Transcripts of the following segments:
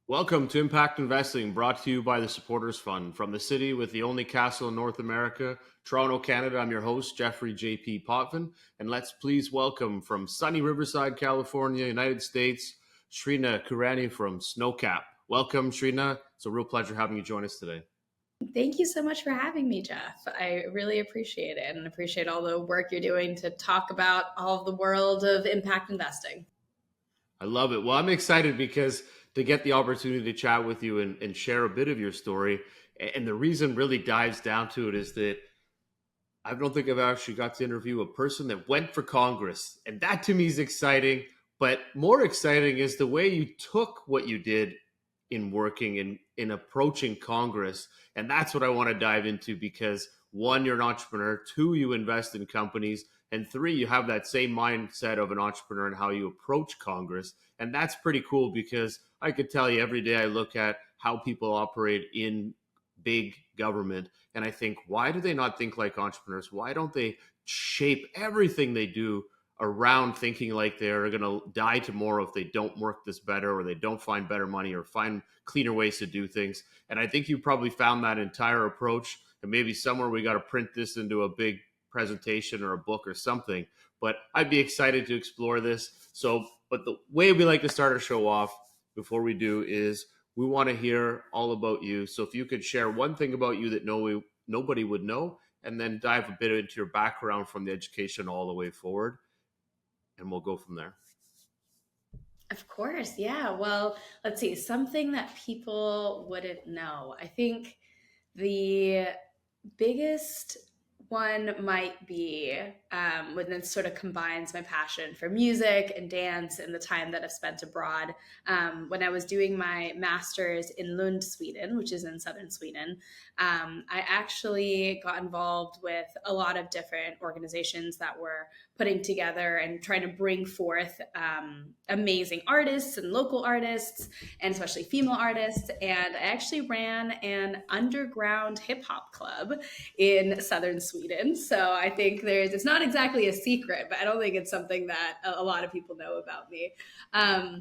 Welcome to Impact Investing, brought to you by the Supporters Fund. From the city with the only castle in North America, Toronto, Canada, I'm your host, Jeffrey J.P. Potvin. And let's please welcome from sunny Riverside, California, United States, Shrina Kurani from Snowcap. Welcome, Shrina. It's a real pleasure having you join us today. Thank you so much for having me, Jeff. I really appreciate it and appreciate all the work you're doing to talk about all of the world of impact investing. I love it. Well, I'm excited because to get the opportunity to chat with you and share a bit of your story. And the reason really dives down to it is that I don't think I've actually got to interview a person that went for Congress. And that to me is exciting. But more exciting is the way you took what you did in working in approaching Congress. And that's what I want to dive into because one, you're an entrepreneur. Two, you invest in companies. And three, you have that same mindset of an entrepreneur and how you approach Congress. And that's pretty cool because I could tell you every day I look at how people operate in big government and I think, why do they not think like entrepreneurs? Why don't they shape everything they do around thinking like they're going to die tomorrow if they don't work this better or they don't find better money or find cleaner ways to do things? And I think you probably found that entire approach. And maybe somewhere we got to print this into a big presentation or a book or something. But I'd be excited to explore this. But the way we like to start our show off before we do is we want to hear all about you. So if you could share one thing about you that nobody would know, and then dive a bit into your background from the education all the way forward, and we'll go from there. Of course. Yeah. Well, let's see. Something that people wouldn't know. I think the biggest one might be when it sort of combines my passion for music and dance and the time that I've spent abroad. When I was doing my master's in Lund, Sweden, which is in southern Sweden, I actually got involved with a lot of different organizations that were putting together and trying to bring forth amazing artists and local artists, and especially female artists. And I actually ran an underground hip hop club in southern Sweden. So I think it's not exactly a secret, but I don't think it's something that a lot of people know about me. I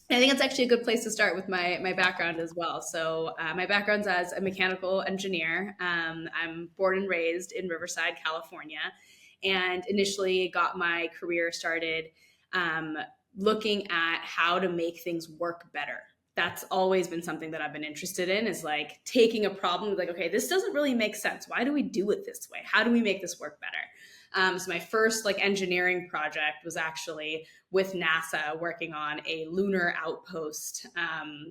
think it's actually a good place to start with my background as well. So my background's as a mechanical engineer. I'm born and raised in Riverside, California, and initially got my career started looking at how to make things work better. That's always been something that I've been interested in, is like taking a problem, like, okay, this doesn't really make sense. Why do we do it this way? How do we make this work better? So my first engineering project was actually with NASA, working on a lunar outpost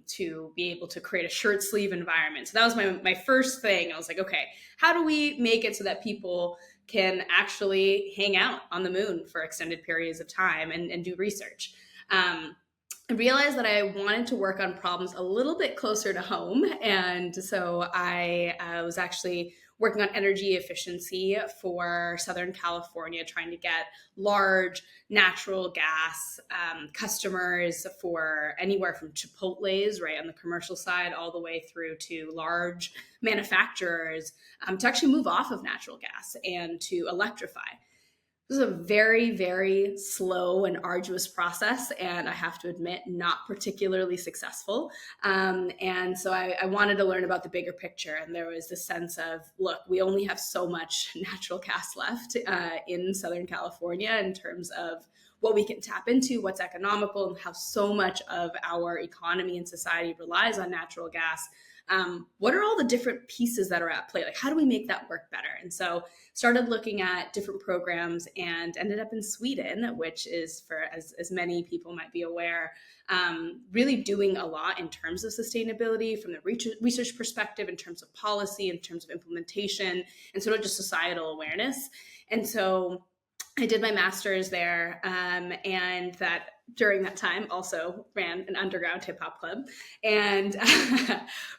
to be able to create a shirt sleeve environment. So that was my first thing. I was like, okay, how do we make it so that people can actually hang out on the moon for extended periods of time and do research? I realized that I wanted to work on problems a little bit closer to home. And so I was actually working on energy efficiency for Southern California, trying to get large natural gas customers for anywhere from Chipotle's, right, on the commercial side, all the way through to large manufacturers to actually move off of natural gas and to electrify. This is a very, very slow and arduous process, and I have to admit, not particularly successful. And so I wanted to learn about the bigger picture, and there was this sense of, look, we only have so much natural gas left in Southern California in terms of what we can tap into, what's economical, and how so much of our economy and society relies on natural gas. What are all the different pieces that are at play? Like, how do we make that work better? And so started looking at different programs and ended up in Sweden, which is, for as many people might be aware, really doing a lot in terms of sustainability from the research perspective, in terms of policy, in terms of implementation, and sort of just societal awareness. And so I did my master's there, and that during that time also ran an underground hip hop club, and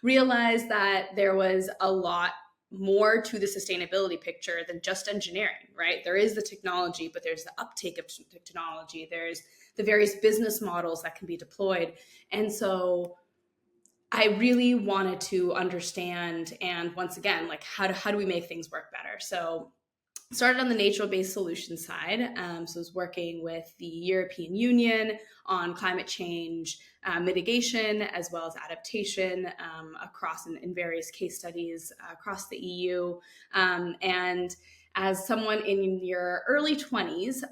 realized that there was a lot more to the sustainability picture than just engineering, right? There is the technology, but there's the uptake of technology. There's the various business models that can be deployed. And so I really wanted to understand, and once again, like how do we make things work better? So started on the natural-based solution side. So I was working with the European Union on climate change mitigation as well as adaptation across in various case studies across the EU. And as someone in your early 20s,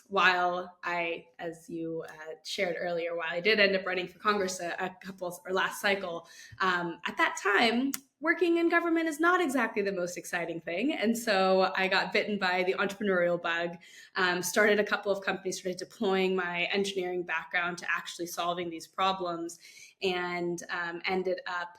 while I, as you shared earlier, while I did end up running for Congress a couple or last cycle, at that time, working in government is not exactly the most exciting thing. And so I got bitten by the entrepreneurial bug, started a couple of companies, started deploying my engineering background to actually solving these problems, and ended up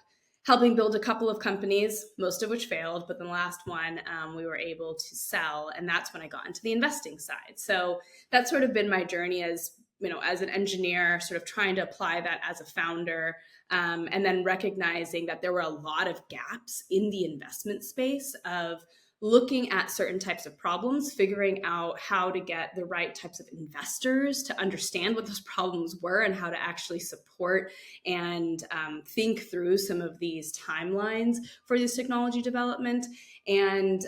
helping build a couple of companies, most of which failed, but the last one we were able to sell. And that's when I got into the investing side. So that's sort of been my journey as, as an engineer, sort of trying to apply that as a founder. And then recognizing that there were a lot of gaps in the investment space of looking at certain types of problems, figuring out how to get the right types of investors to understand what those problems were and how to actually support and think through some of these timelines for this technology development. And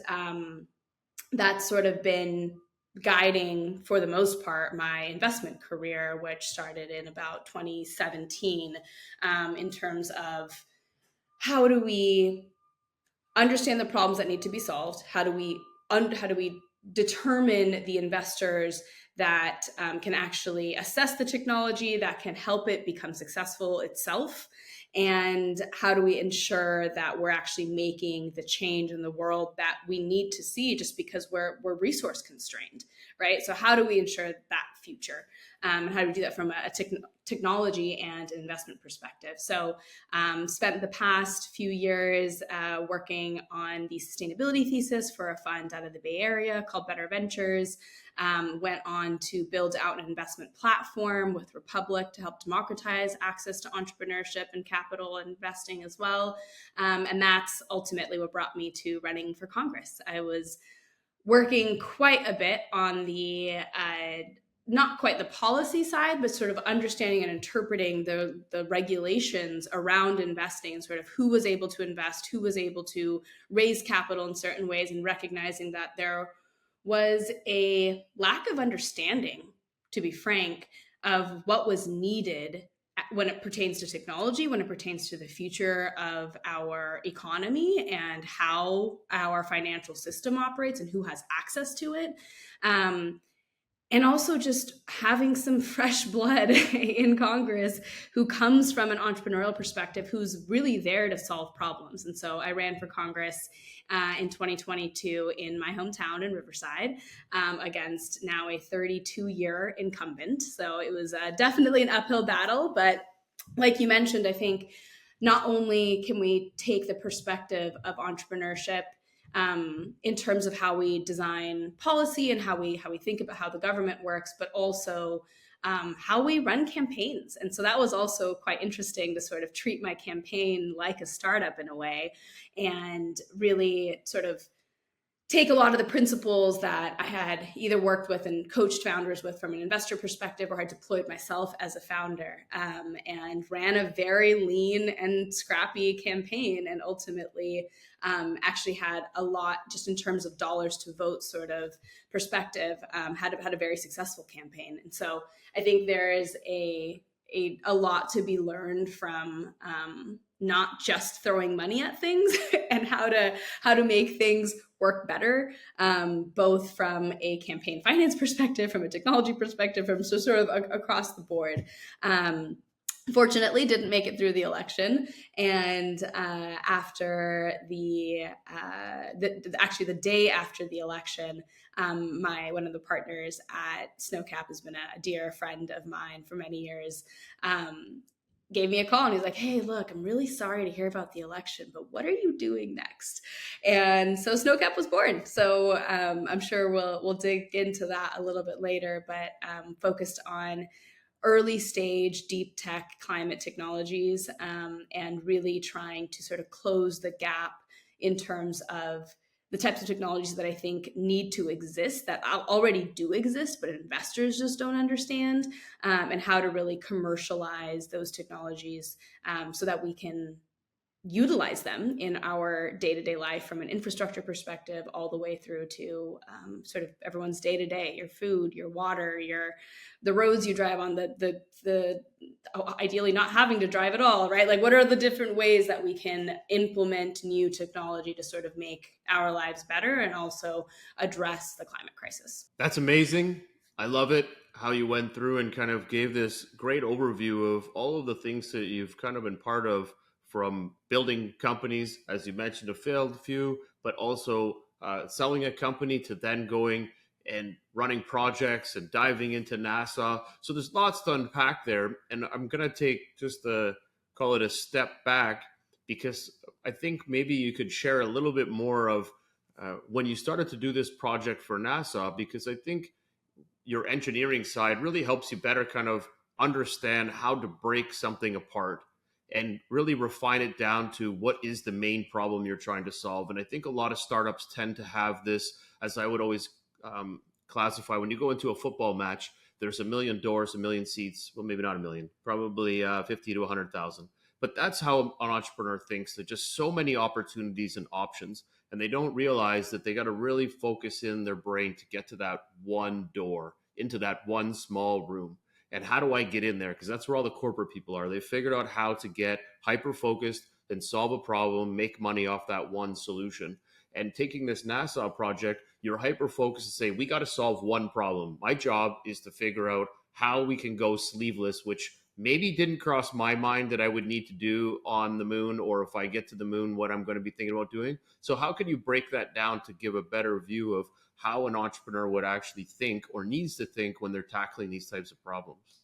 that's sort of been guiding, for the most part, my investment career, which started in about 2017, in terms of how do we understand the problems that need to be solved? How do we determine the investors that can actually assess the technology, that can help it become successful itself? And how do we ensure that we're actually making the change in the world that we need to see, just because we're resource constrained, right? So how do we ensure that future? And how do we do that from a technology and an investment perspective? So spent the past few years working on the sustainability thesis for a fund out of the Bay Area called Better Ventures. Went on to build out an investment platform with Republic to help democratize access to entrepreneurship and capital investing as well. And that's ultimately what brought me to running for Congress. I was working quite a bit on the not quite the policy side, but sort of understanding and interpreting the regulations around investing, and sort of who was able to invest, who was able to raise capital in certain ways, and recognizing that there was a lack of understanding, to be frank, of what was needed when it pertains to technology, when it pertains to the future of our economy and how our financial system operates and who has access to it. And also just having some fresh blood in Congress who comes from an entrepreneurial perspective, who's really there to solve problems. And so I ran for Congress in 2022 in my hometown in Riverside, against now a 32-year incumbent. So it was definitely an uphill battle. But like you mentioned, I think not only can we take the perspective of entrepreneurship in terms of how we design policy and how we think about how the government works, but also how we run campaigns. And so that was also quite interesting to sort of treat my campaign like a startup in a way, and really sort of take a lot of the principles that I had either worked with and coached founders with from an investor perspective, or had deployed myself as a founder, and ran a very lean and scrappy campaign, and ultimately actually had a lot, just in terms of dollars to vote sort of perspective, had a very successful campaign. And so I think there is a lot to be learned from not just throwing money at things and how to make things work better, both from a campaign finance perspective, from a technology perspective, from sort of across the board. Fortunately, didn't make it through the election, and after actually the day after the election, one of the partners at Snowcap has been a dear friend of mine for many years. Gave me a call and he's like, "Hey, look, I'm really sorry to hear about the election, but what are you doing next?" And so Snowcap was born. So I'm sure we'll dig into that a little bit later, but focused on early stage deep tech climate technologies, and really trying to sort of close the gap in terms of the types of technologies that I think need to exist, that already do exist, but investors just don't understand, and how to really commercialize those technologies, so that we can utilize them in our day-to-day life, from an infrastructure perspective all the way through to sort of everyone's day-to-day, your food, your water, the roads you drive on, the ideally not having to drive at all, right? Like, what are the different ways that we can implement new technology to sort of make our lives better and also address the climate crisis? That's amazing. I love it how you went through and kind of gave this great overview of all of the things that you've kind of been part of, from building companies, as you mentioned, a failed few, but also selling a company to then going and running projects and diving into NASA. So there's lots to unpack there. And I'm going to take just call it a step back, because I think maybe you could share a little bit more of when you started to do this project for NASA, because I think your engineering side really helps you better kind of understand how to break something apart and really refine it down to what is the main problem you're trying to solve. And I think a lot of startups tend to have this, as I would always classify, when you go into a football match, there's a million doors, a million seats. Well, maybe not a million, probably 50 to 100,000. But that's how an entrepreneur thinks. There's just so many opportunities and options, and they don't realize that they got to really focus in their brain to get to that one door, into that one small room. And how do I get in there? Because that's where all the corporate people are. They figured out how to get hyper focused and solve a problem, make money off that one solution. And taking this NASA project, you're hyper focused to say, we got to solve one problem. My job is to figure out how we can go sleeveless, which maybe didn't cross my mind that I would need to do on the moon, or if I get to the moon, what I'm going to be thinking about doing. So how can you break that down to give a better view of how an entrepreneur would actually think or needs to think when they're tackling these types of problems?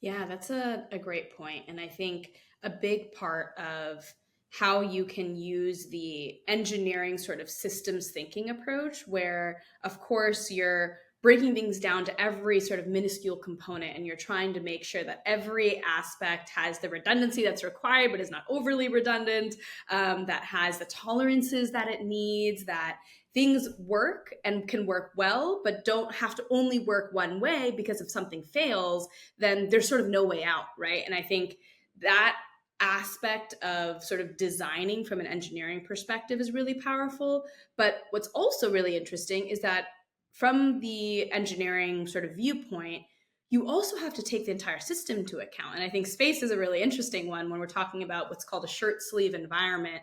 Yeah, that's a great point. And I think a big part of how you can use the engineering sort of systems thinking approach, where, of course, you're breaking things down to every sort of minuscule component, and you're trying to make sure that every aspect has the redundancy that's required, but is not overly redundant, that has the tolerances that it needs, that things work and can work well, but don't have to only work one way, because if something fails, then there's sort of no way out, right? And I think that aspect of sort of designing from an engineering perspective is really powerful. But what's also really interesting is that from the engineering sort of viewpoint, you also have to take the entire system into account. And I think space is a really interesting one when we're talking about what's called a shirt sleeve environment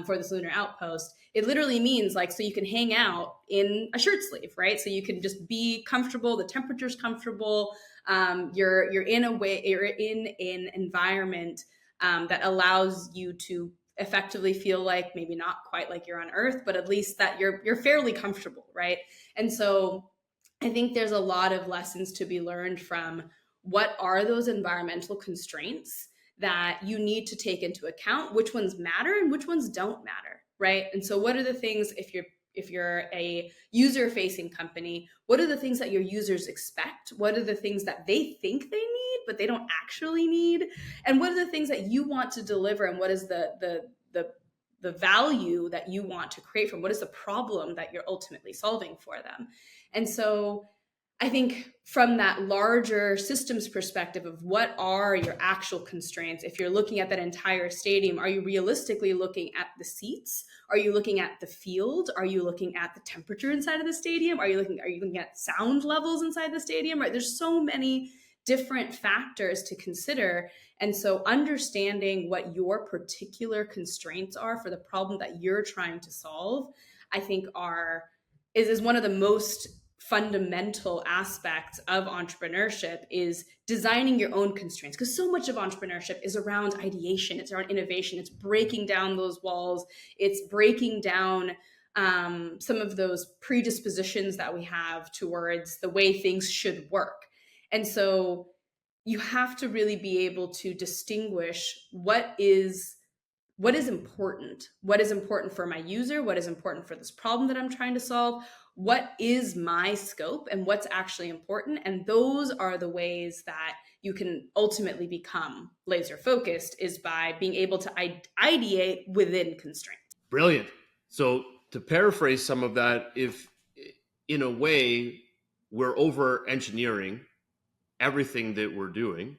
for this lunar outpost. It literally means, like, so you can hang out in a shirt sleeve, right? So you can just be comfortable, the temperature's comfortable, you're in an environment that allows you to effectively feel like, maybe not quite like you're on Earth, but at least that you're fairly comfortable, right? And so I think there's a lot of lessons to be learned from what are those environmental constraints that you need to take into account, which ones matter and which ones don't matter, right? And so what are the things, if you're a user facing company, what are the things that your users expect? What are the things that they think they need, but they don't actually need? And what are the things that you want to deliver? And what is the value that you want to create from? What is the problem that you're ultimately solving for them? And so I think from that larger systems perspective of what are your actual constraints, if you're looking at that entire stadium, are you realistically looking at the seats? Are you looking at the field? Are you looking at the temperature inside of the stadium? Are you looking at sound levels inside the stadium? Right? There's so many different factors to consider. And so understanding what your particular constraints are for the problem that you're trying to solve, I think is one of the most fundamental aspects of entrepreneurship, is designing your own constraints, because so much of entrepreneurship is around ideation, it's around innovation, it's breaking down those walls, it's breaking down some of those predispositions that we have towards the way things should work. And so you have to really be able to distinguish what is important, what is important for my user, what is important for this problem that I'm trying to solve, what is my scope, and what's actually important. And those are the ways that you can ultimately become laser focused, is by being able to ideate within constraints. Brilliant. So to paraphrase some of that, if in a way we're over engineering everything that we're doing,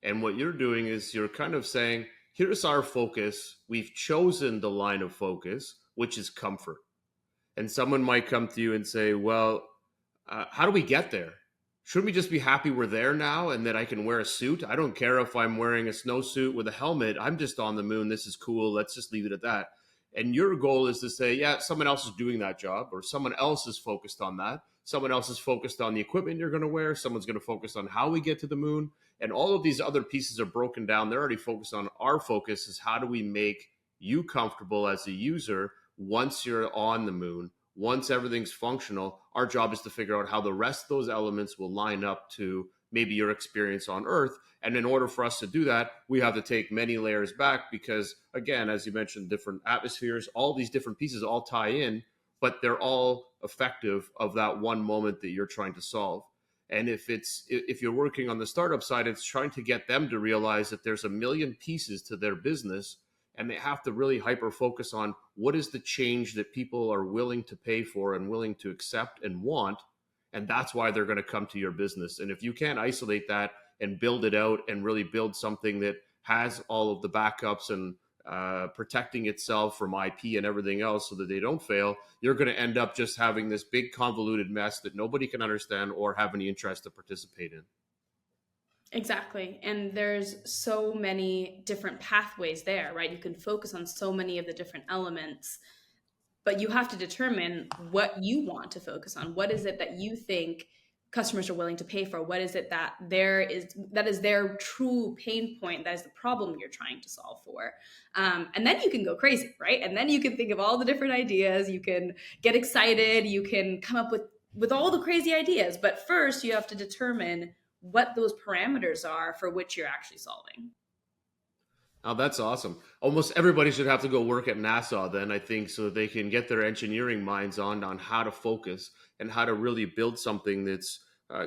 and what you're doing is you're kind of saying, here's our focus. We've chosen the line of focus, which is comfort. And someone might come to you and say, well, how do we get there? Shouldn't we just be happy we're there now and that I can wear a suit? I don't care if I'm wearing a snowsuit with a helmet. I'm just on the moon. This is cool. Let's just leave it at that. And your goal is to say, yeah, someone else is doing that job, or someone else is focused on that. Someone else is focused on the equipment you're going to wear. Someone's going to focus on how we get to the moon. And all of these other pieces are broken down. They're already focused on our focus is how do we make you comfortable as a user once you're on the moon, once everything's functional. Our job is to figure out how the rest of those elements will line up to maybe your experience on Earth. And in order for us to do that, we have to take many layers back because, again, as you mentioned, different atmospheres, all these different pieces all tie in, but they're all effective of that one moment that you're trying to solve. And if you're working on the startup side, it's trying to get them to realize that there's a million pieces to their business, and they have to really hyper focus on what is the change that people are willing to pay for and willing to accept and want. And that's why they're going to come to your business. And if you can't isolate that and build it out and really build something that has all of the backups and protecting itself from IP and everything else so that they don't fail, you're going to end up just having this big convoluted mess that nobody can understand or have any interest to participate in. Exactly. And there's so many different pathways there, right? You can focus on so many of the different elements, but you have to determine what you want to focus on. What is it that you think customers are willing to pay for? What is it that is their true pain point? That is the problem you're trying to solve for. And then you can go crazy, right? And then you can think of all the different ideas. You can get excited. You can come up with all the crazy ideas. But first, you have to determine what those parameters are for which you're actually solving. Oh, that's awesome. Almost everybody should have to go work at NASA then, I think, so that they can get their engineering minds on how to focus and how to really build something that's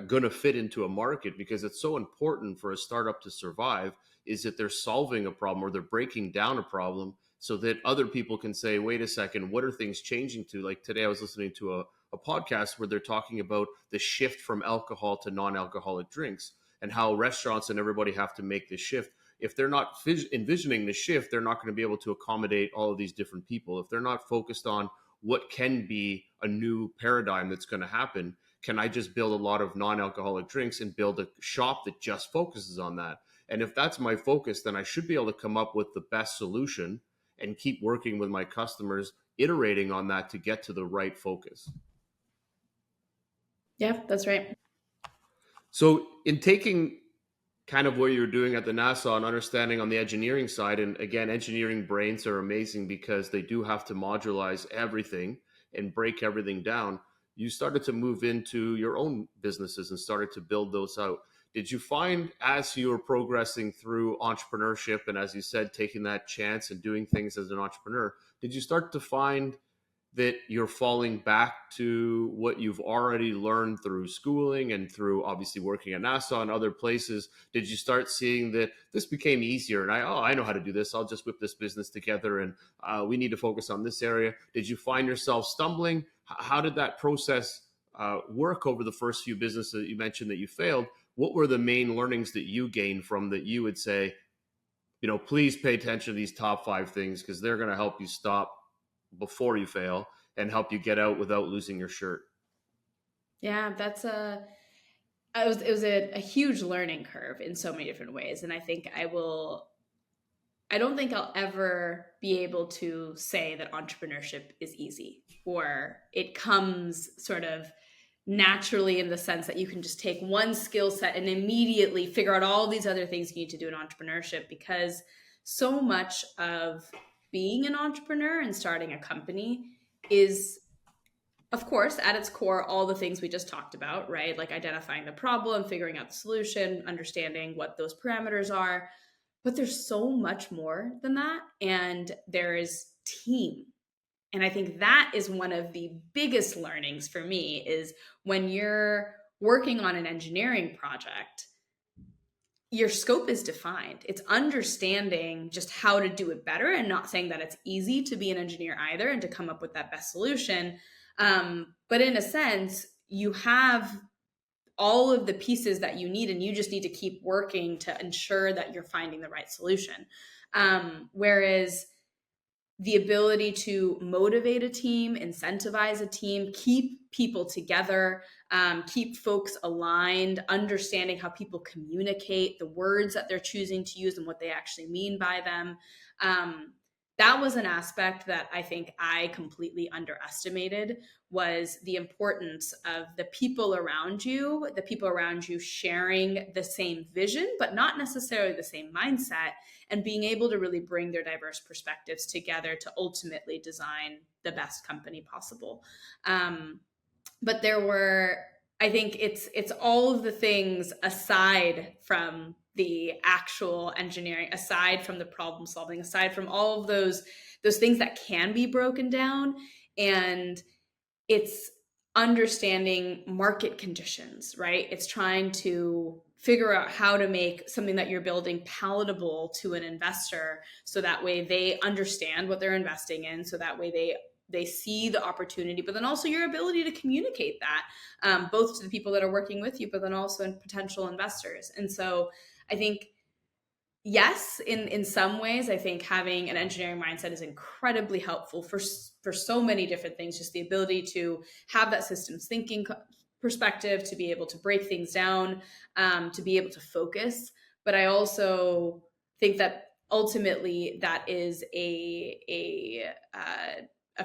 going to fit into a market, because it's so important for a startup to survive is that they're solving a problem or they're breaking down a problem so that other people can say, wait a second, what are things changing to? Like today I was listening to a podcast where they're talking about the shift from alcohol to non-alcoholic drinks and how restaurants and everybody have to make this shift. If they're not envisioning the shift, they're not going to be able to accommodate all of these different people. If they're not focused on what can be a new paradigm that's going to happen, can I just build a lot of non-alcoholic drinks and build a shop that just focuses on that? And if that's my focus, then I should be able to come up with the best solution and keep working with my customers, iterating on that to get to the right focus. Yeah, that's right. So in taking kind of what you're doing at the NASA and understanding on the engineering side. And again, engineering brains are amazing because they do have to modularize everything and break everything down. You started to move into your own businesses and started to build those out. Did you find as you were progressing through entrepreneurship and as you said, taking that chance and doing things as an entrepreneur, did you start to find that you're falling back to what you've already learned through schooling and through obviously working at NASA and other places? Did you start seeing that this became easier and I know how to do this. I'll just whip this business together and we need to focus on this area. Did you find yourself stumbling? How did that process work over the first few businesses that you mentioned that you failed? What were the main learnings that you gained from that you would say, please pay attention to these top 5 things because they're going to help you stop before you fail and help you get out without losing your shirt? Yeah, it was a huge learning curve in so many different ways. And I think I don't think I'll ever be able to say that entrepreneurship is easy or it comes sort of naturally in the sense that you can just take one skill set and immediately figure out all these other things you need to do in entrepreneurship, because so much of being an entrepreneur and starting a company is, of course, at its core, all the things we just talked about, right? Like identifying the problem, figuring out the solution, understanding what those parameters are. But there's so much more than that. And there is team. And I think that is one of the biggest learnings for me is when you're working on an engineering project, your scope is defined. It's understanding just how to do it better, and not saying that it's easy to be an engineer either and to come up with that best solution. But in a sense, you have all of the pieces that you need, and you just need to keep working to ensure that you're finding the right solution. Whereas the ability to motivate a team, incentivize a team, keep people together, keep folks aligned, understanding how people communicate, the words that they're choosing to use and what they actually mean by them. That was an aspect that I think I completely underestimated, was the importance of the people around you sharing the same vision, but not necessarily the same mindset, and being able to really bring their diverse perspectives together to ultimately design the best company possible. But there were, I think it's all of the things aside from the actual engineering, aside from the problem solving, aside from all of those things that can be broken down. And it's understanding market conditions, right? It's trying to figure out how to make something that you're building palatable to an investor, so that way they understand what they're investing in, so that way they see the opportunity, but then also your ability to communicate that, both to the people that are working with you, but then also in potential investors. And so I think, yes, in some ways, I think having an engineering mindset is incredibly helpful for so many different things. Just the ability to have that systems thinking perspective, to be able to break things down, to be able to focus. But I also think that ultimately that is a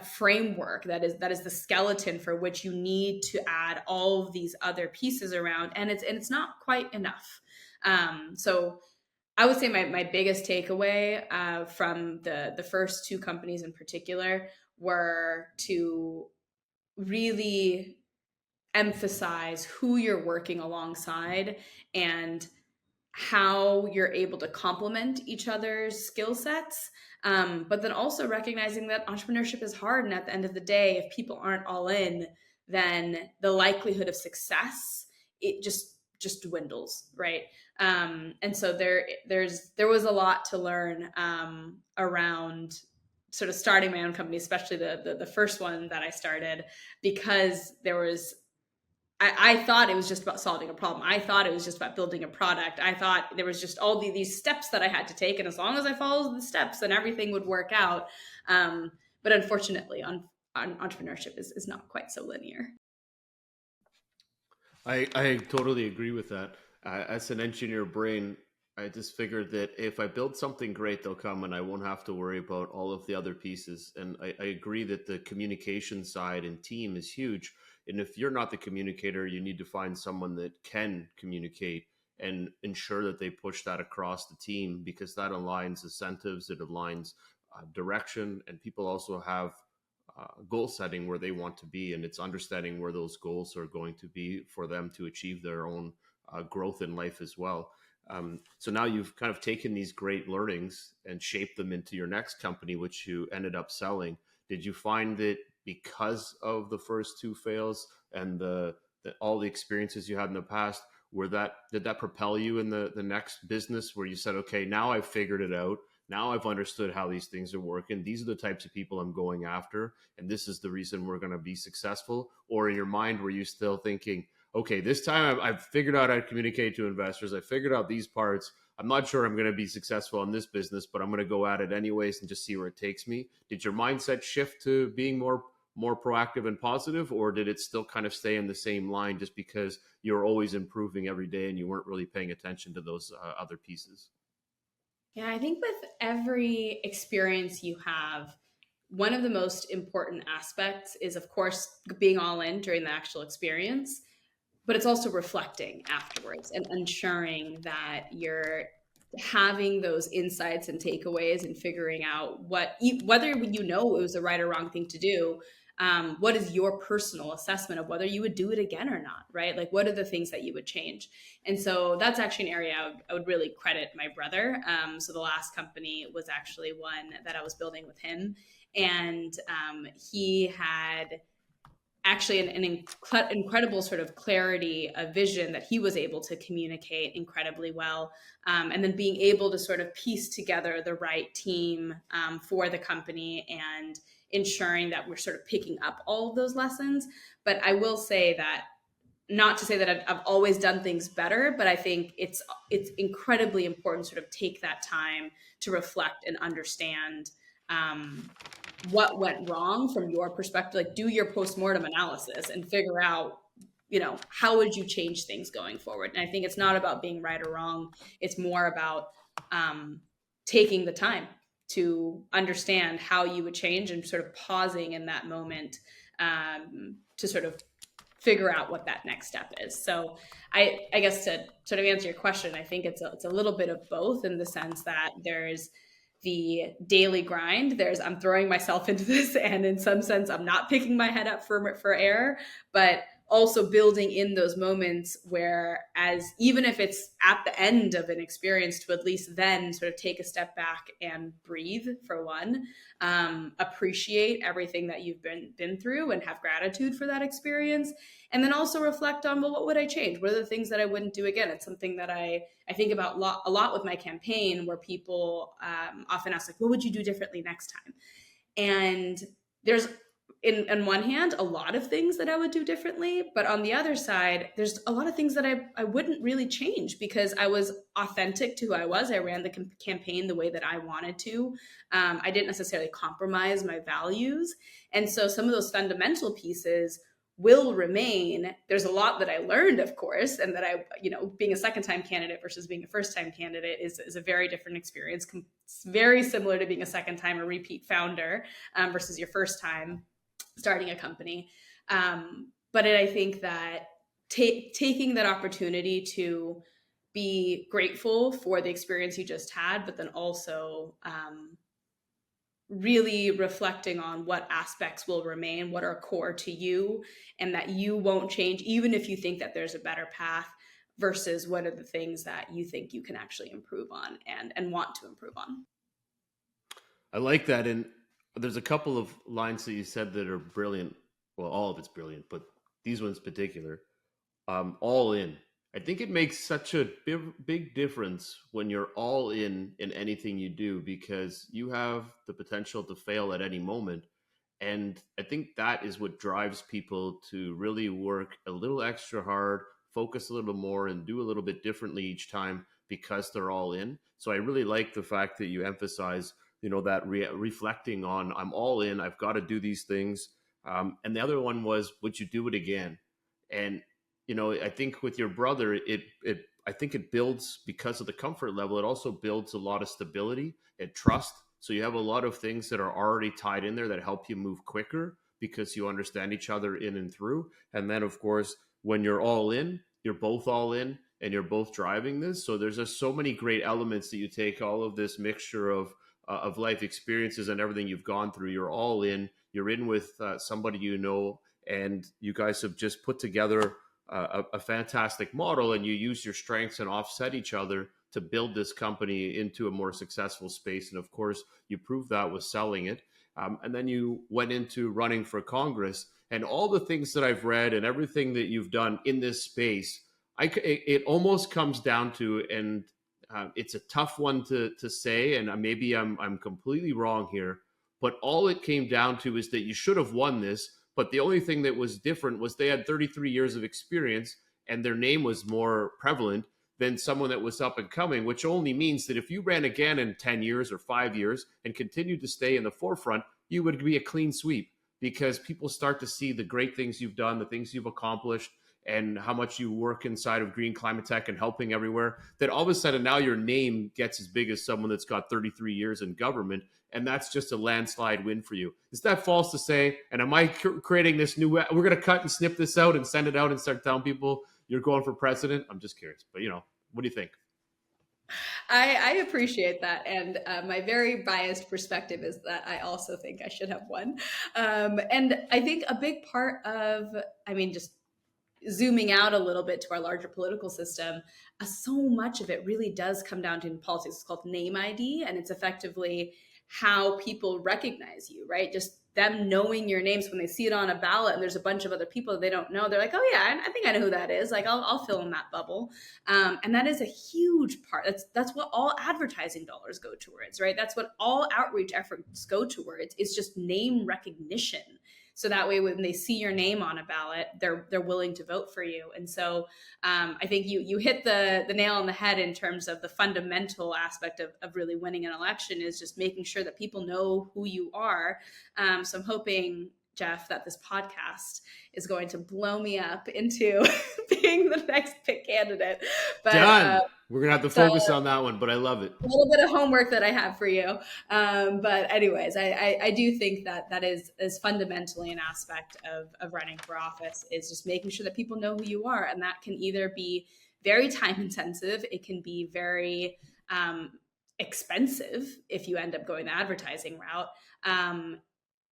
framework, that is the skeleton for which you need to add all of these other pieces around, and it's not quite enough. So I would say my biggest takeaway from the first two companies in particular were to really emphasize who you're working alongside and how you're able to complement each other's skill sets. But then also recognizing that entrepreneurship is hard. And at the end of the day, if people aren't all in, then the likelihood of success, it just dwindles, right? And so there was a lot to learn around sort of starting my own company, especially the first one that I started, because there was, I thought it was just about solving a problem. I thought it was just about building a product. I thought there was just all these steps that I had to take, and as long as I followed the steps, then everything would work out. But unfortunately, on entrepreneurship is not quite so linear. I totally agree with that. As an engineer brain, I just figured that if I build something great, they'll come and I won't have to worry about all of the other pieces. And I agree that the communication side and team is huge. And if you're not the communicator, you need to find someone that can communicate and ensure that they push that across the team, because that aligns incentives, it aligns direction, and people also have goal setting where they want to be, and it's understanding where those goals are going to be for them to achieve their own growth in life as well. So now you've kind of taken these great learnings and shaped them into your next company, which you ended up selling. Did you find that because of the first two fails and all the experiences you had in the past, did that propel you in the next business, where you said, okay, now I've figured it out, now I've understood how these things are working, these are the types of people I'm going after, and this is the reason we're going to be successful? Or in your mind, were you still thinking, okay, this time I've figured out how to communicate to investors, I figured out these parts, I'm not sure I'm going to be successful in this business, but I'm going to go at it anyways and just see where it takes me? Did your mindset shift to being more proactive and positive, or did it still kind of stay in the same line just because you're always improving every day and you weren't really paying attention to those other pieces? Yeah, I think with every experience you have, one of the most important aspects is, of course, being all in during the actual experience, but it's also reflecting afterwards and ensuring that you're having those insights and takeaways and figuring out whether you know it was the right or wrong thing to do. What is your personal assessment of whether you would do it again or not, right? Like, what are the things that you would change? And so that's actually an area I would really credit my brother. So the last company was actually one that I was building with him, and he had actually an incredible sort of clarity of vision that he was able to communicate incredibly well, and then being able to sort of piece together the right team for the company, and ensuring that we're sort of picking up all of those lessons. But I will say that not to say that I've always done things better, but I think it's incredibly important to sort of take that time to reflect and understand um, what went wrong from your perspective. Like, do your post-mortem analysis and figure out, how would you change things going forward. And I think it's not about being right or wrong. It's more about um, taking the time to understand how you would change and sort of pausing in that moment to sort of figure out what that next step is. So I guess to sort of answer your question, I think it's a little bit of both, in the sense that there's the daily grind. There's, I'm throwing myself into this, and in some sense, I'm not picking my head up for air, but also building in those moments where, as even if it's at the end of an experience, to at least then sort of take a step back and breathe, for one, appreciate everything that you've been through and have gratitude for that experience, and then also reflect on, well, what would I change? What are the things that I wouldn't do again? It's something that I think about a lot with my campaign, where people often ask, like, what would you do differently next time? And there's, in one hand, a lot of things that I would do differently, but on the other side, there's a lot of things that I wouldn't really change, because I was authentic to who I was. I ran the campaign the way that I wanted to. I didn't necessarily compromise my values, and so some of those fundamental pieces will remain. There's a lot that I learned, of course, and that being a second time candidate versus being a first time candidate is a very different experience. It's very similar to being a second time or repeat founder versus your first time starting a company. But I think that taking that opportunity to be grateful for the experience you just had, but then also really reflecting on what aspects will remain, what are core to you, and that you won't change, even if you think that there's a better path, versus what are the things that you think you can actually improve on and want to improve on. I like that. And there's a couple of lines that you said that are brilliant. Well, all of it's brilliant, but these ones in particular, all in. I think it makes such a big difference when you're all in anything you do, because you have the potential to fail at any moment. And I think that is what drives people to really work a little extra hard, focus a little more, and do a little bit differently each time, because they're all in. So I really like the fact that you emphasize, that reflecting on, I'm all in, I've got to do these things. And the other one was, would you do it again? And I think with your brother, I think it builds, because of the comfort level, it also builds a lot of stability and trust. So you have a lot of things that are already tied in there that help you move quicker, because you understand each other in and through. And then, of course, when you're all in, you're both all in, and you're both driving this. So there's just so many great elements that you take all of this mixture of life experiences and everything you've gone through. You're all in. You're in with somebody and you guys have just put together a fantastic model, and you use your strengths and offset each other to build this company into a more successful space. And of course, you proved that with selling it. And then you went into running for Congress, and all the things that I've read and everything that you've done in this space, it almost comes down to, and it's a tough one to say, and maybe I'm completely wrong here, but all it came down to is that you should have won this. But the only thing that was different was they had 33 years of experience, and their name was more prevalent than someone that was up and coming, which only means that if you ran again in 10 years or 5 years and continued to stay in the forefront, you would be a clean sweep, because people start to see the great things you've done, the things you've accomplished, and how much you work inside of green climate tech and helping everywhere, that all of a sudden now your name gets as big as someone that's got 33 years in government. And that's just a landslide win for you. Is that false to say? And am I creating this new, we're going to cut and snip this out and send it out and start telling people you're going for president? I'm just curious, but what do you think? I appreciate that. And my very biased perspective is that I also think I should have won. And I think a big part of, just zooming out a little bit to our larger political system, so much of it really does come down to, in politics, it's called name ID, and it's effectively how people recognize you, right? Just them knowing your names when they see it on a ballot and there's a bunch of other people they don't know. They're like, oh yeah, I think I know who that is. Like I'll fill in that bubble. And that is a huge part. That's what all advertising dollars go towards, right? That's what all outreach efforts go towards, is just name recognition. So that way, when they see your name on a ballot, they're willing to vote for you. And so I think you hit the nail on the head in terms of the fundamental aspect of really winning an election is just making sure that people know who you are. So I'm hoping, Jeff, that this podcast is going to blow me up into being the next pick candidate. But Done. We're going to have to so focus on that one, but I love it. a little bit of homework that I have for you. But anyways, I do think that is fundamentally an aspect of running for office, is just making sure that people know who you are. And that can either be very time intensive. It can be very expensive if you end up going the advertising route.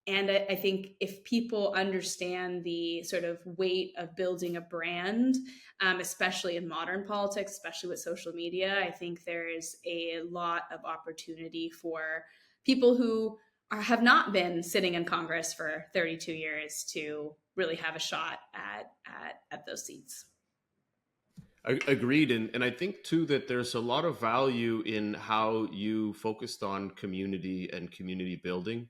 And I think if people understand the sort of weight of building a brand, especially in modern politics, especially with social media, I think there is a lot of opportunity for people who have not been sitting in Congress for 32 years to really have a shot at those seats. Agreed. And I think too that there's a lot of value in how you focused on community and community building,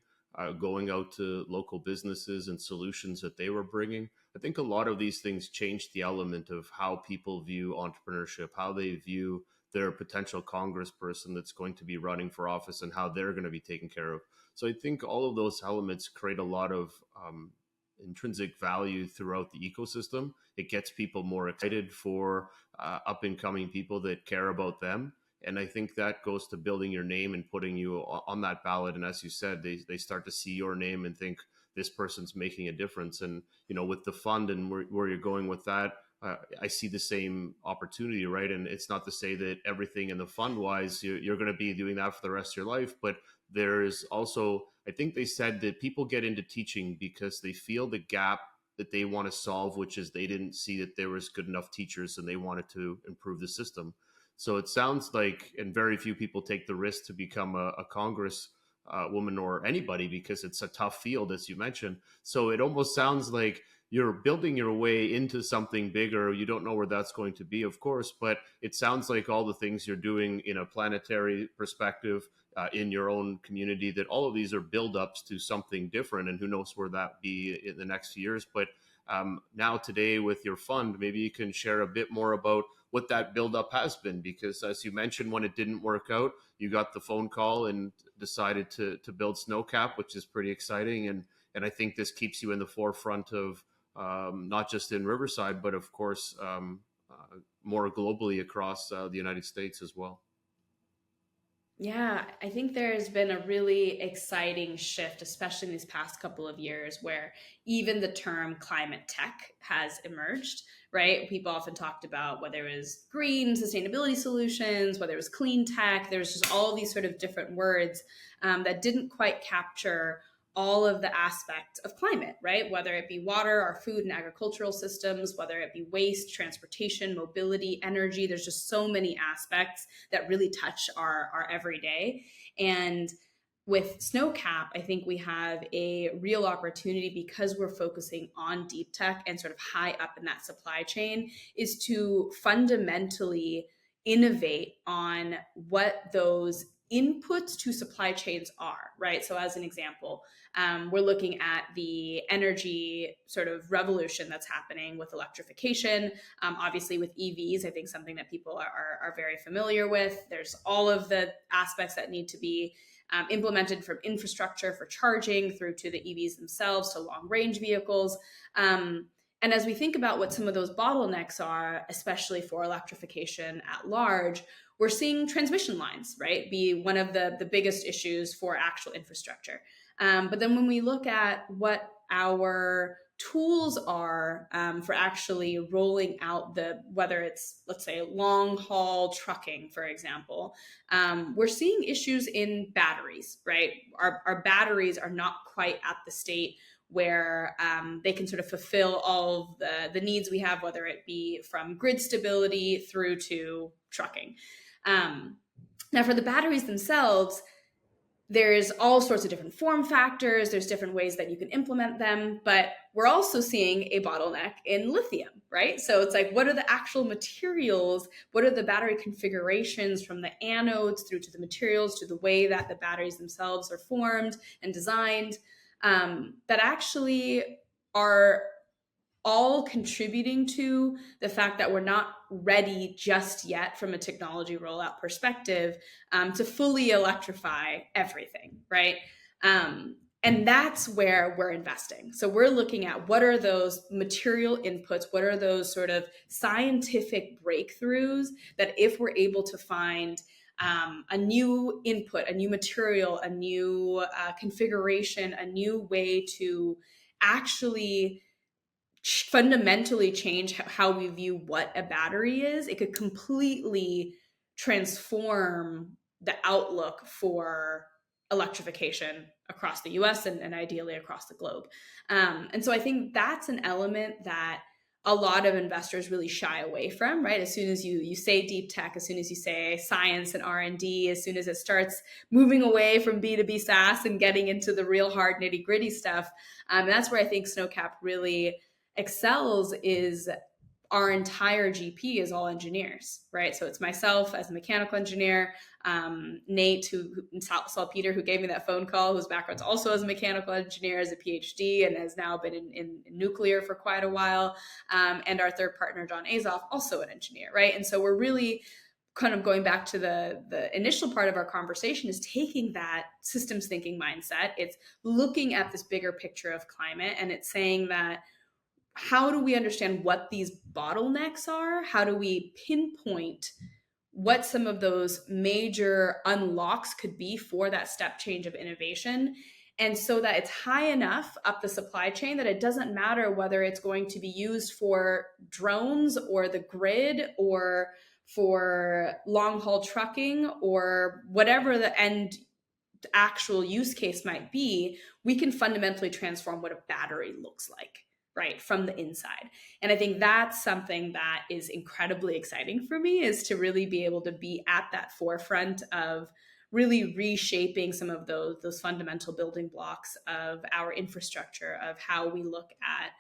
going out to local businesses and solutions that they were bringing. I think a lot of these things changed the element of how people view entrepreneurship, how they view their potential congressperson that's going to be running for office and how they're going to be taken care of. So I think all of those elements create a lot of intrinsic value throughout the ecosystem. It gets people more excited for up and coming people that care about them. And I think that goes to building your name and putting you on that ballot. And as you said, they start to see your name and think this person's making a difference. And, you know, with the fund and where you're going with that, I see the same opportunity, right? And it's not to say that everything in the fund wise, you're going to be doing that for the rest of your life, but there's also, I think they said that people get into teaching because they feel the gap that they want to solve, which is they didn't see that there was good enough teachers and they wanted to improve the system. So it sounds like, and very few people take the risk to become a Congress woman or anybody because it's a tough field, as you mentioned. So it almost sounds like you're building your way into something bigger. You don't know where that's going to be, of course, but it sounds like all the things you're doing in a planetary perspective, in your own community, that all of these are build-ups to something different, and who knows where that be in the next few years. But now today with your fund, maybe you can share a bit more about what that build-up has been, because as you mentioned, when it didn't work out, you got the phone call and decided to build Snowcap, which is pretty exciting. And I think this keeps you in the forefront of not just in Riverside, but of course, more globally across the United States as well. Yeah, I think there's been a really exciting shift, especially in these past couple of years, where even the term climate tech has emerged, right? People often talked about whether it was green sustainability solutions, whether it was clean tech. There's just all these sort of different words that didn't quite capture all of the aspects of climate, right? Whether it be water, our food and agricultural systems, whether it be waste, transportation, mobility, energy, there's just so many aspects that really touch our everyday. And with Snowcap, I think we have a real opportunity, because we're focusing on deep tech and sort of high up in that supply chain, is to fundamentally innovate on what those inputs to supply chains are, right? So as an example, we're looking at the energy sort of revolution that's happening with electrification. Obviously with EVs, I think something that people are very familiar with. There's all of the aspects that need to be implemented, from infrastructure for charging through to the EVs themselves to long range vehicles. And as we think about what some of those bottlenecks are, especially for electrification at large, we're seeing transmission lines, right, be one of the biggest issues for actual infrastructure. But then when we look at what our tools are for actually rolling out whether it's, let's say, long haul trucking, for example, we're seeing issues in batteries, right? Our batteries are not quite at the state where they can sort of fulfill all of the needs we have, whether it be from grid stability through to trucking. Now, for the batteries themselves, there's all sorts of different form factors. There's different ways that you can implement them, but we're also seeing a bottleneck in lithium, right? So it's like, what are the actual materials? What are the battery configurations, from the anodes through to the materials to the way that the batteries themselves are formed and designed? that actually are all contributing to the fact that we're not ready just yet from a technology rollout perspective to fully electrify everything, right? And that's where we're investing. So we're looking at what are those material inputs, what are those sort of scientific breakthroughs that if we're able to find a new input, a new material, a new configuration, a new way to actually fundamentally change how we view what a battery is, it could completely transform the outlook for electrification across the US and ideally across the globe. And so I think that's an element that a lot of investors really shy away from, right? As soon as you say deep tech, as soon as you say science and R&D, as soon as it starts moving away from B2B SaaS and getting into the real hard nitty gritty stuff, that's where I think Snowcap really excels. Is our entire GP is all engineers, right? So it's myself as a mechanical engineer, Nate, who Salpeter, who gave me that phone call, whose background's also as a mechanical engineer, as a PhD, and has now been in nuclear for quite a while, and our third partner, John Azoff, also an engineer, right? And so we're really kind of going back to the initial part of our conversation, is taking that systems thinking mindset. It's looking at this bigger picture of climate, and it's saying that how do we understand what these bottlenecks are? How do we pinpoint what some of those major unlocks could be for that step change of innovation? And so that it's high enough up the supply chain that it doesn't matter whether it's going to be used for drones or the grid or for long haul trucking or whatever the end actual use case might be, we can fundamentally transform what a battery looks like, right, from the inside. And I think that's something that is incredibly exciting for me, is to really be able to be at that forefront of really reshaping some of those fundamental building blocks of our infrastructure, of how we look at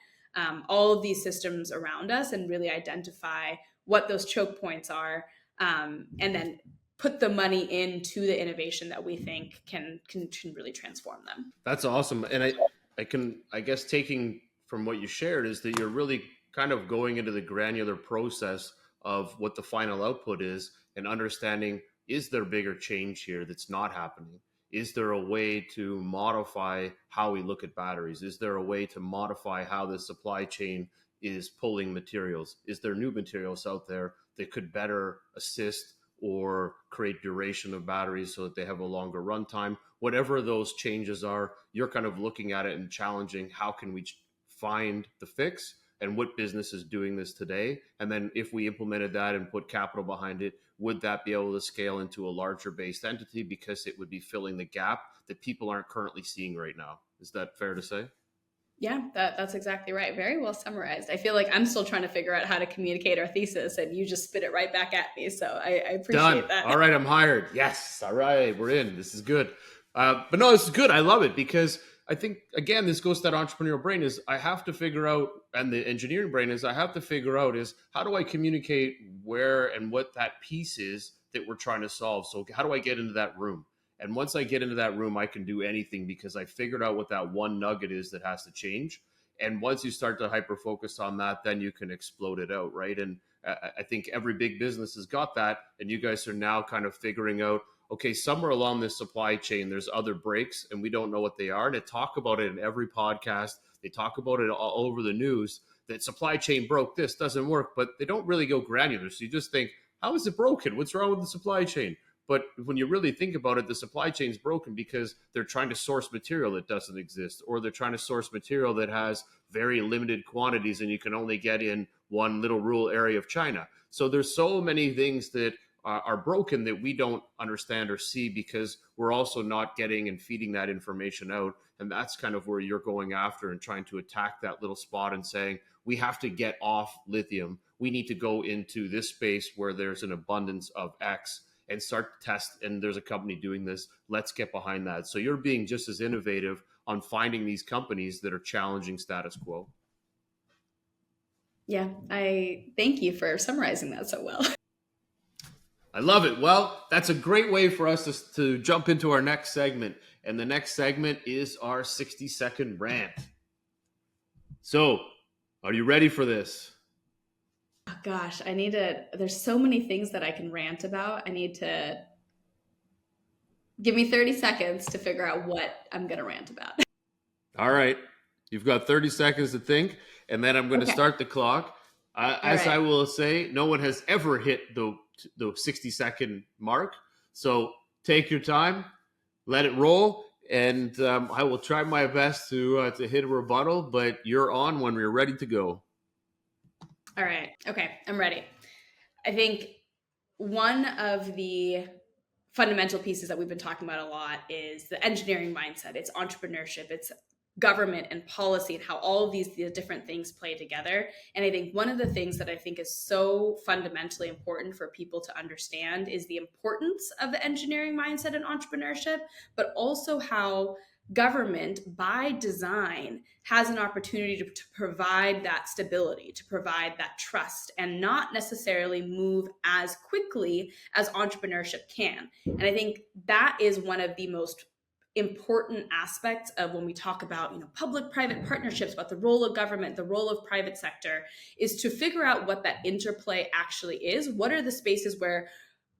all of these systems around us and really identify what those choke points are, and then put the money into the innovation that we think can really transform them. That's awesome. And I guess taking from what you shared is that you're really kind of going into the granular process of what the final output is and understanding, is there bigger change here that's not happening? Is there a way to modify how we look at batteries? Is there a way to modify how the supply chain is pulling materials? Is there new materials out there that could better assist or create duration of batteries so that they have a longer runtime? Whatever those changes are, you're kind of looking at it and challenging, how can we find the fix and what business is doing this today? And then if we implemented that and put capital behind it, would that be able to scale into a larger based entity because it would be filling the gap that people aren't currently seeing right now? Is that fair to say? Yeah, that's exactly right. Very well summarized. I feel like I'm still trying to figure out how to communicate our thesis, and you just spit it right back at me. So I appreciate Done. that. All right, I'm hired. Yes. All right, we're in. This is good. But no, this is good. I love it because I think, again, this goes to that entrepreneurial brain is I have to figure out, and the engineering brain is I have to figure out is how do I communicate where and what that piece is that we're trying to solve? So how do I get into that room? And once I get into that room, I can do anything because I figured out what that one nugget is that has to change. And once you start to hyper focus on that, then you can explode it out, right? And I think every big business has got that. And you guys are now kind of figuring out, okay, somewhere along this supply chain, there's other breaks and we don't know what they are. And they talk about it in every podcast. They talk about it all over the news that supply chain broke, this doesn't work, but they don't really go granular. So you just think, how is it broken? What's wrong with the supply chain? But when you really think about it, the supply chain is broken because they're trying to source material that doesn't exist, or they're trying to source material that has very limited quantities and you can only get in one little rural area of China. So there's so many things that are broken that we don't understand or see because we're also not getting and feeding that information out. And that's kind of where you're going after and trying to attack that little spot and saying, we have to get off lithium. We need to go into this space where there's an abundance of X and start to test. And there's a company doing this. Let's get behind that. So you're being just as innovative on finding these companies that are challenging status quo. Yeah, I thank you for summarizing that so well. I love it. Well, that's a great way for us to jump into our next segment. And the next segment is our 60-second rant. So, are you ready for this? Oh, gosh, there's so many things that I can rant about. I need to give me 30 seconds to figure out what I'm going to rant about. All right. You've got 30 seconds to think, and then I'm going to Okay. start the clock. As right. I will say, no one has ever hit the 60-second mark. So take your time, let it roll, and I will try my best to hit a rebuttal, but you're on when we're ready to go. All right. Okay, I'm ready. I think one of the fundamental pieces that we've been talking about a lot is the engineering mindset. It's entrepreneurship, it's government and policy, and how all of these different things play together. And I think one of the things that I think is so fundamentally important for people to understand is the importance of the engineering mindset and entrepreneurship, but also how government by design has an opportunity to provide that stability, to provide that trust, and not necessarily move as quickly as entrepreneurship can. And I think that is one of the most important aspects of when we talk about public-private partnerships, about the role of government, the role of private sector, is to figure out what that interplay actually is. What are the spaces where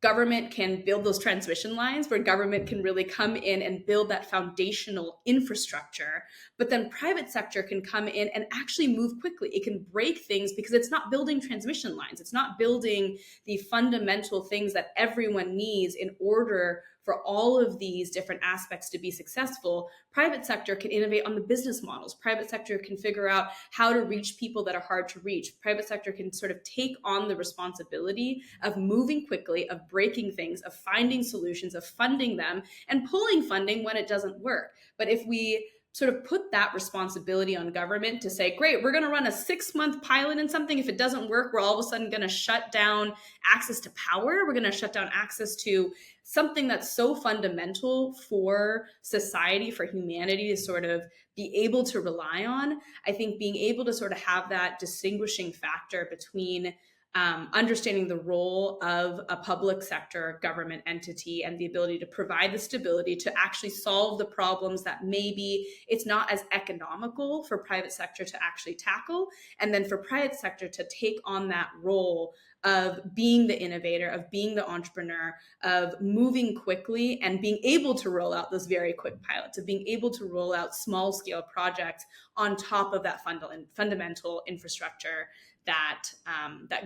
government can build those transmission lines, where government can really come in and build that foundational infrastructure, but then private sector can come in and actually move quickly. It can break things because it's not building transmission lines. It's not building the fundamental things that everyone needs in order for all of these different aspects to be successful. Private sector can innovate on the business models. Private sector can figure out how to reach people that are hard to reach. Private sector can sort of take on the responsibility of moving quickly, of breaking things, of finding solutions, of funding them, and pulling funding when it doesn't work. But if we sort of put that responsibility on government to say, great, we're going to run a 6-month pilot in something. If it doesn't work, we're all of a sudden going to shut down access to power. We're going to shut down access to something that's so fundamental for society, for humanity to sort of be able to rely on. I think being able to sort of have that distinguishing factor between understanding the role of a public sector government entity and the ability to provide the stability to actually solve the problems that maybe it's not as economical for private sector to actually tackle, and then for private sector to take on that role of being the innovator, of being the entrepreneur, of moving quickly and being able to roll out those very quick pilots, of being able to roll out small scale projects on top of that fundamental infrastructure that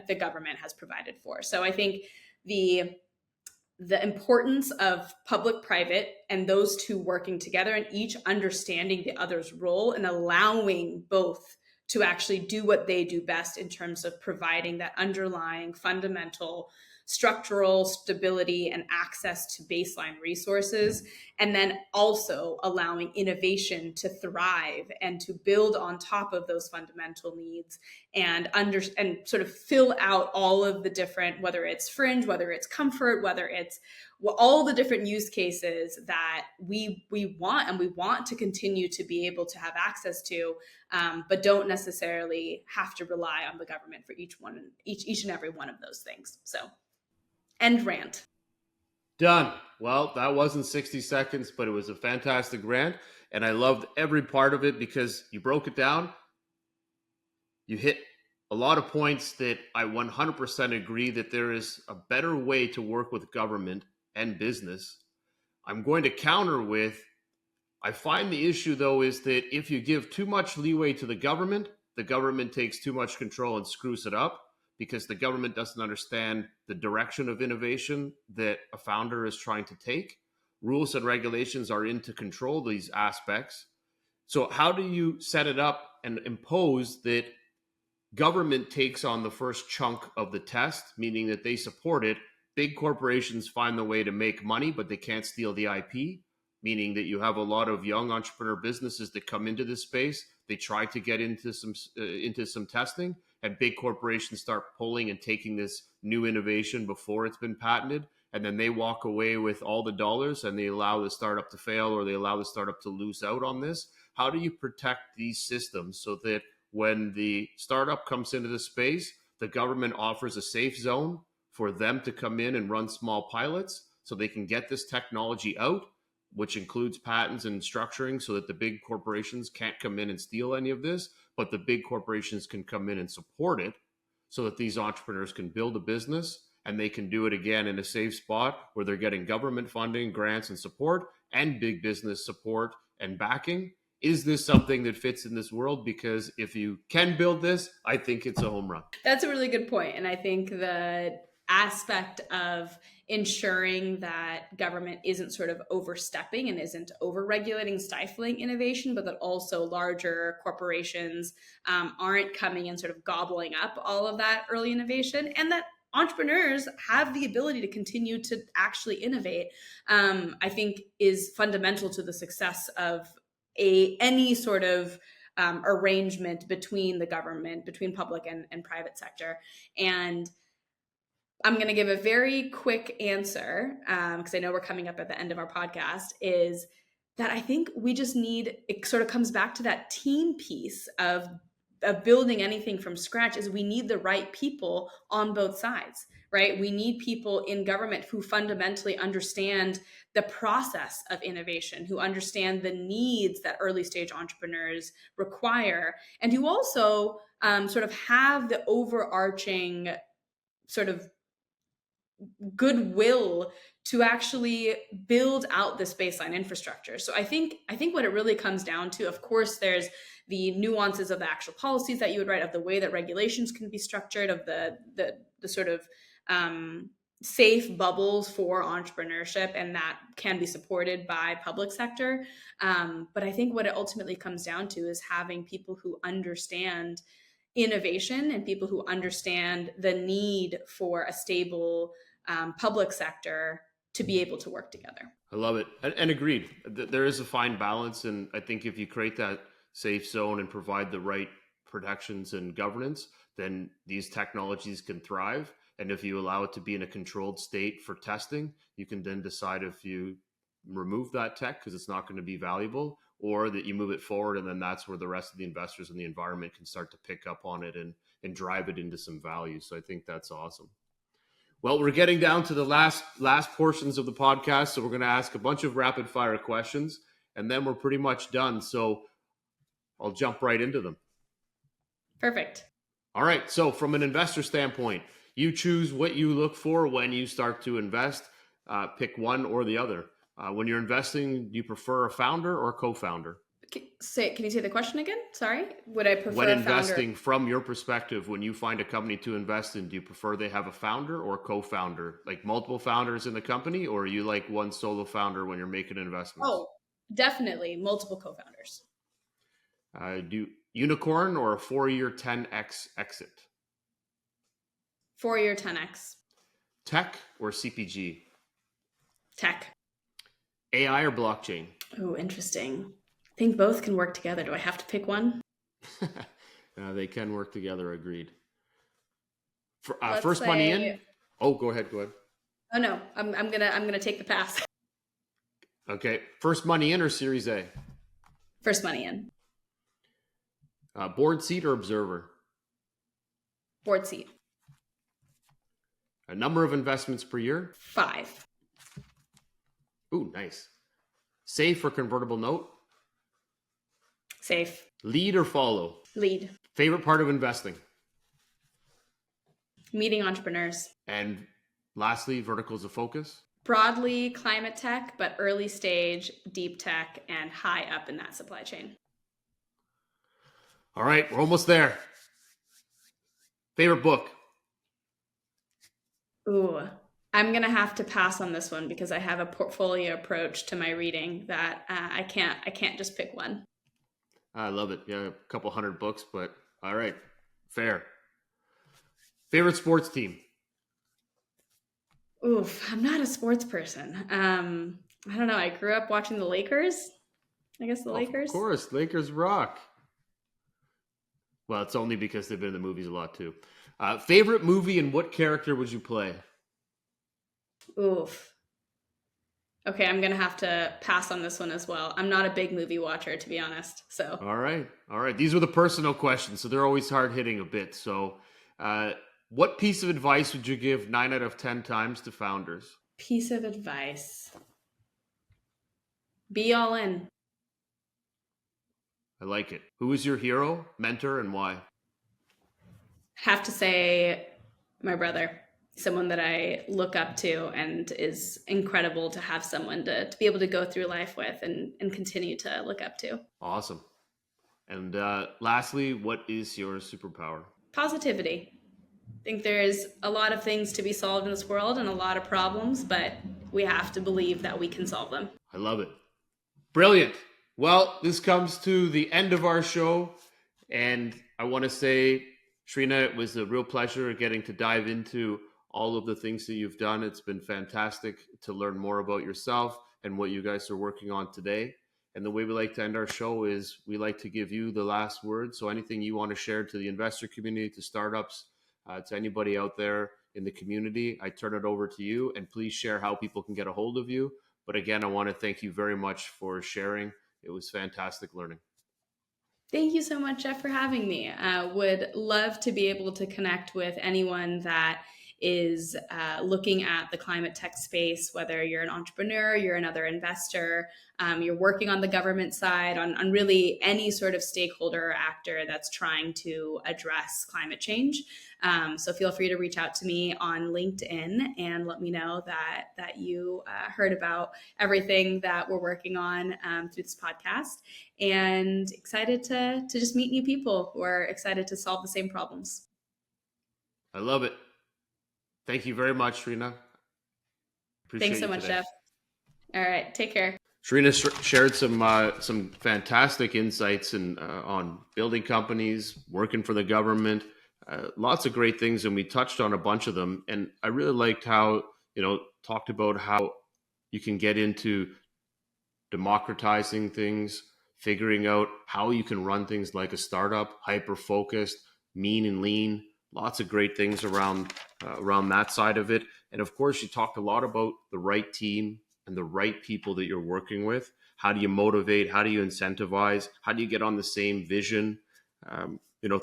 the government has provided for. So I think the importance of public-private and those two working together and each understanding the other's role and allowing both to actually do what they do best in terms of providing that underlying fundamental structural stability and access to baseline resources, and then also allowing innovation to thrive and to build on top of those fundamental needs and sort of fill out all of the different, whether it's fringe, whether it's comfort, whether it's all the different use cases that we want to continue to be able to have access to, but don't necessarily have to rely on the government for each and every one of those things. So, end rant. Done. Well, that wasn't 60 seconds, but it was a fantastic rant. And I loved every part of it because you broke it down. You hit a lot of points that I 100% agree that there is a better way to work with government and business. I'm going to counter with, I find the issue though is that if you give too much leeway to the government takes too much control and screws it up, because the government doesn't understand the direction of innovation that a founder is trying to take. Rules and regulations are in to control these aspects. So how do you set it up and impose that government takes on the first chunk of the test, meaning that they support it? Big corporations find the way to make money, but they can't steal the IP, meaning that you have a lot of young entrepreneur businesses that come into this space. They try to get into some testing, and big corporations start pulling and taking this new innovation before it's been patented, and then they walk away with all the dollars and they allow the startup to fail, or they allow the startup to lose out on this. How do you protect these systems so that when the startup comes into the space, the government offers a safe zone for them to come in and run small pilots so they can get this technology out? which includes patents and structuring so that the big corporations can't come in and steal any of this, but the big corporations can come in and support it so that these entrepreneurs can build a business and they can do it again in a safe spot where they're getting government funding, grants and support and big business support and backing. Is this something that fits in this world? Because if you can build this, I think it's a home run. That's a really good point. And I think the aspect of ensuring that government isn't sort of overstepping and isn't over-regulating, stifling innovation, but that also larger corporations aren't coming and sort of gobbling up all of that early innovation, and that entrepreneurs have the ability to continue to actually innovate, I think is fundamental to the success of any sort of arrangement between the government, between public and private sector. And I'm going to give a very quick answer because I know we're coming up at the end of our podcast, is that I think we just need, it sort of comes back to that team piece of building anything from scratch, is we need the right people on both sides, right? We need people in government who fundamentally understand the process of innovation, who understand the needs that early stage entrepreneurs require, and who also sort of have the overarching sort of goodwill to actually build out this baseline infrastructure. So I think what it really comes down to, of course, there's the nuances of the actual policies that you would write, of the way that regulations can be structured, of the sort of safe bubbles for entrepreneurship, and that can be supported by public sector. But I think what it ultimately comes down to is having people who understand innovation and people who understand the need for a stable public sector to be able to work together. I love it. And agreed. There is a fine balance. And I think if you create that safe zone and provide the right protections and governance, then these technologies can thrive. And if you allow it to be in a controlled state for testing, you can then decide if you remove that tech because it's not going to be valuable, or that you move it forward. And then that's where the rest of the investors in the environment can start to pick up on it and drive it into some value. So I think that's awesome. Well, we're getting down to the last portions of the podcast. So we're going to ask a bunch of rapid fire questions and then we're pretty much done. So I'll jump right into them. Perfect. All right. So from an investor standpoint, you choose what you look for when you start to invest. Pick one or the other. When you're investing, do you prefer a founder or a co-founder? Can you say the question again? Sorry. Would I prefer when a investing, founder? from your perspective, when you find a company to invest in, do you prefer they have a founder or a co-founder? Like multiple founders in the company, or are you like one solo founder when you're making investments? Oh, definitely multiple co-founders. Do unicorn or a 4-year 10x exit? 4-year 10x. Tech or CPG? Tech. AI or blockchain? Oh, interesting. I think both can work together. Do I have to pick one? They can work together. Agreed. Let's First say... money in. Oh, go ahead. Oh no, I'm gonna take the pass. Okay. First money in or Series A? First money in. Board seat or observer? Board seat. A number of investments per year? 5. Ooh, nice. Safe or convertible note? Safe. Lead or follow? Lead. Favorite part of investing? Meeting entrepreneurs. And lastly, verticals of focus? Broadly climate tech, but early stage, deep tech, and high up in that supply chain. All right, we're almost there. Favorite book? Ooh, I'm going to have to pass on this one because I have a portfolio approach to my reading that I can't just pick one. I love it. Yeah, a couple hundred books, but all right, fair. Favorite sports team? Oof, I'm not a sports person. I don't know. I grew up watching the Lakers. I guess the Lakers. Of course, Lakers rock. Well, it's only because they've been in the movies a lot too. Favorite movie and what character would you play? Oof. Okay, I'm going to have to pass on this one as well. I'm not a big movie watcher, to be honest. So. All right. These were the personal questions, so they're always hard hitting a bit. So, what piece of advice would you give 9 out of 10 times to founders? Piece of advice. Be all in. I like it. Who is your hero, mentor, and why? Have to say, my brother, someone that I look up to, and is incredible to have someone to be able to go through life with and continue to look up to. Awesome. And lastly, what is your superpower? Positivity. I think there's a lot of things to be solved in this world and a lot of problems, but we have to believe that we can solve them. I love it. Brilliant. Well, this comes to the end of our show. And I want to say, Shrina, it was a real pleasure getting to dive into all of the things that you've done. It's been fantastic to learn more about yourself and what you guys are working on today. And the way we like to end our show is we like to give you the last word. So anything you want to share to the investor community, to startups, to anybody out there in the community, I turn it over to you. And please share how people can get a hold of you. But again, I want to thank you very much for sharing. It was fantastic learning. Thank you so much, Jeff, for having me. Would love to be able to connect with anyone that is looking at the climate tech space, whether you're an entrepreneur, you're another investor, you're working on the government side, on really any sort of stakeholder or actor that's trying to address climate change. So feel free to reach out to me on LinkedIn and let me know that you heard about everything that we're working on through this podcast, and excited to just meet new people who are excited to solve the same problems. I love it. Thank you very much, Shrina. Appreciate Thanks so much, today. Jeff. All right, take care. Shrina shared some fantastic insights on building companies, working for the government, lots of great things, and we touched on a bunch of them. And I really liked how talked about how you can get into democratizing things, figuring out how you can run things like a startup, hyper focused, mean and lean. Lots of great things around that side of it. And of course, you talked a lot about the right team and the right people that you're working with. How do you motivate? How do you incentivize? How do you get on the same vision?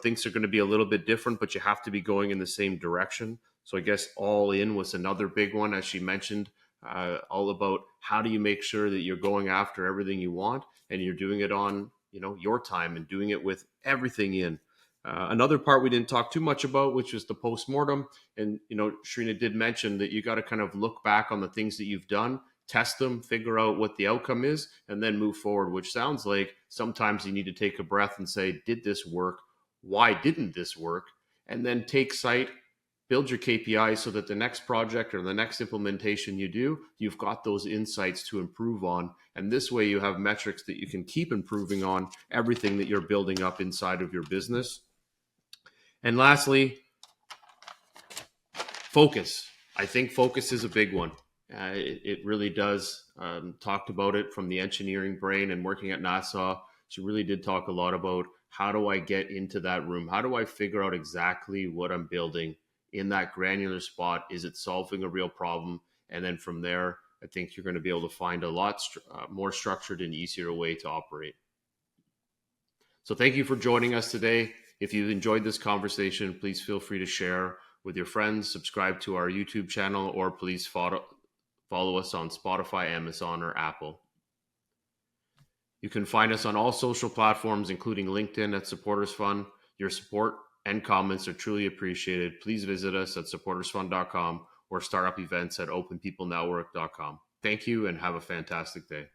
Things are going to be a little bit different, but you have to be going in the same direction. So I guess all in was another big one, as she mentioned, all about how do you make sure that you're going after everything you want and you're doing it on your time and doing it with everything in. Another part we didn't talk too much about, which was the post-mortem. And, Shrina did mention that you got to kind of look back on the things that you've done, test them, figure out what the outcome is, and then move forward, which sounds like sometimes you need to take a breath and say, did this work? Why didn't this work? And then take sight, build your KPIs so that the next project or the next implementation you do, you've got those insights to improve on. And this way you have metrics that you can keep improving on everything that you're building up inside of your business. And lastly, focus. I think focus is a big one. It really does. Talked about it from the engineering brain and working at NASA. She really did talk a lot about how do I get into that room? How do I figure out exactly what I'm building in that granular spot? Is it solving a real problem? And then from there, I think you're going to be able to find a lot more structured and easier way to operate. So thank you for joining us today. If you enjoyed this conversation, please feel free to share with your friends, subscribe to our YouTube channel, or please follow us on Spotify, Amazon, or Apple. You can find us on all social platforms, including LinkedIn at Supporters Fund. Your support and comments are truly appreciated. Please visit us at supportersfund.com or startup events at openpeoplenetwork.com. Thank you and have a fantastic day.